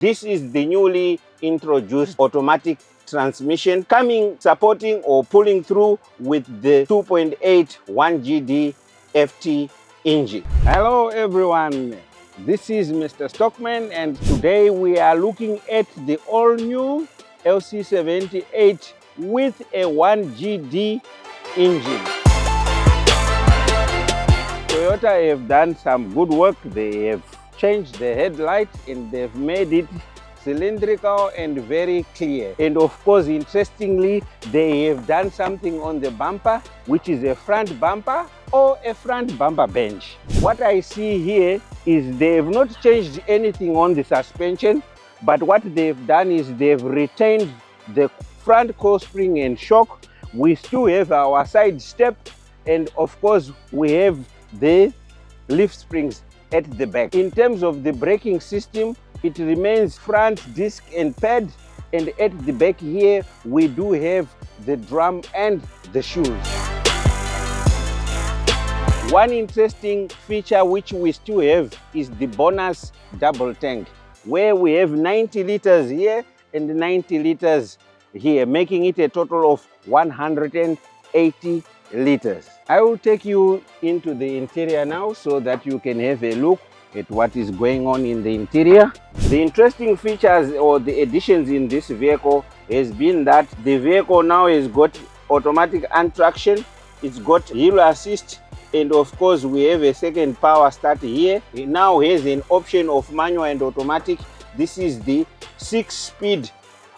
This is the newly introduced automatic transmission coming, supporting or pulling through with the 2.8 1GD FT engine. Hello everyone, this is Mr. Stockman, and today we are looking at the all-new LC78 with a 1GD engine. Toyota have done some good work. They have changed the headlight and they've made it cylindrical and very clear. And of course, interestingly, they have done something on the bumper, which is a front bumper or a front bumper bench. What I see here is they have not changed anything on the suspension, but what they've done is they've retained the front coil spring and shock. We still have our side step, and of course we have the leaf springs at the back. In terms of the braking system, it remains front disc and pad, and at the back here we do have the drum and the shoes. One interesting feature which we still have is the bonus double tank, where we have 90 liters here and 90 liters here, making it a total of 180 liters. I will take you into the interior now so that you can have a look at what is going on in the interior. The interesting features or the additions in this vehicle has been that the vehicle now has got automatic hand traction, it's got hill assist, and of course we have a second power start here. It now has an option of manual and automatic. This is the 6-speed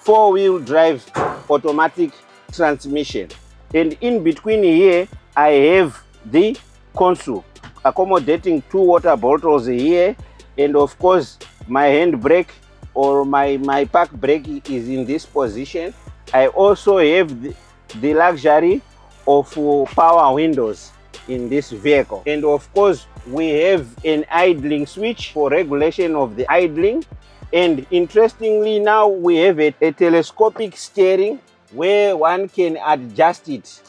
4-wheel drive automatic transmission. And in between here, I have the console accommodating 2 water bottles here, and of course my handbrake or my park brake is in this position. I also have the luxury of power windows in this vehicle, and of course we have an idling switch for regulation of the idling. And interestingly, now we have a telescopic steering where one can adjust it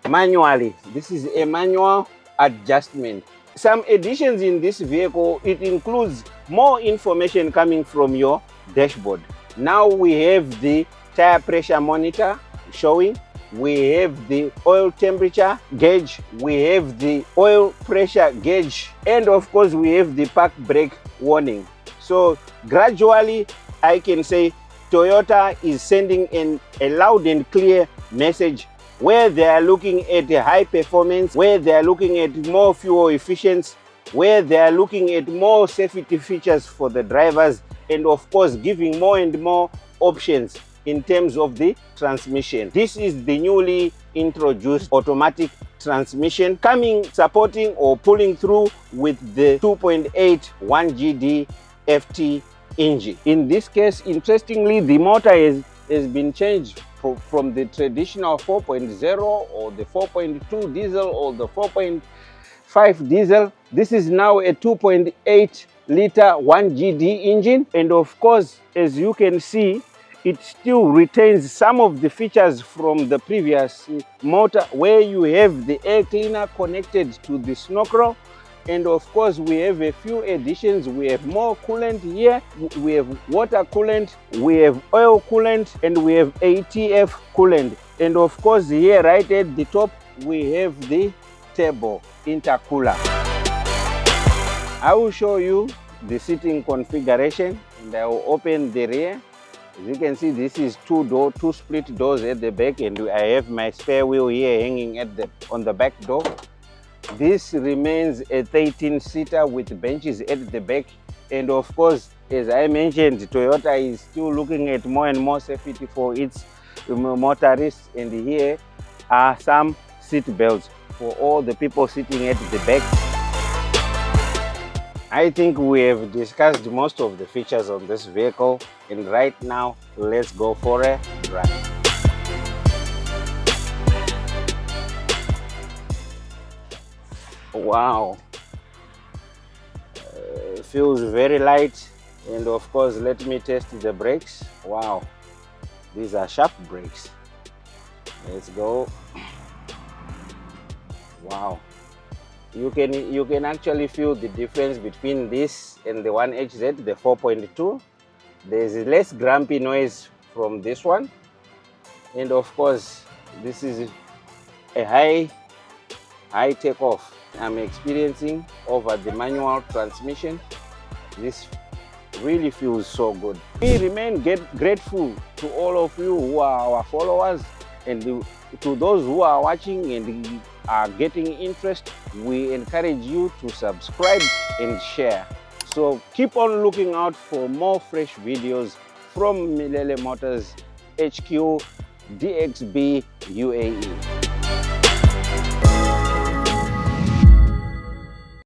manually. This is a manual adjustment. Some additions in this vehicle, it includes more information coming from your dashboard. Now we have the tire pressure monitor showing, we have the oil temperature gauge, we have the oil pressure gauge, and of course we have the park brake warning. So gradually I can say Toyota is sending in a loud and clear message where they are looking at high performance, where they are looking at more fuel efficiency, where they are looking at more safety features for the drivers, and of course giving more and more options in terms of the transmission. This is the newly introduced automatic transmission coming, supporting or pulling through with the 2.8 1GD FT engine. In this case, interestingly, the motor has been changed from the traditional 4.0 or the 4.2 diesel or the 4.5 diesel. This is now a 2.8 liter 1GD engine, and of course, as you can see, it still retains some of the features from the previous motor, where you have the air cleaner connected to the snorkel. And of course we have a few additions. We have more coolant here, we have water coolant, we have oil coolant, and we have ATF coolant. And of course here right at the top we have the turbo intercooler. I will show you the seating configuration, and I will open the rear. As you can see, this is two split doors at the back, and I have my spare wheel here hanging on the back door. This remains a 13-seater with benches at the back, and of course, as I mentioned, Toyota is still looking at more and more safety for its motorists, and here are some seat belts for all the people sitting at the back. I think we have discussed most of the features on this vehicle, and right now let's go for a drive. Wow, feels very light, and of course let me test the brakes. Wow, these are sharp brakes. Let's go. Wow, you can actually feel the difference between this and the 1HZ, the 4.2. There's less grumpy noise from this one, and of course this is a high takeoff. I'm experiencing over the manual transmission. This really feels so good. We remain grateful to all of you who are our followers, and to those who are watching and are getting interest. We encourage you to subscribe and share. So keep on looking out for more fresh videos from Milele Motors HQ DXB UAE.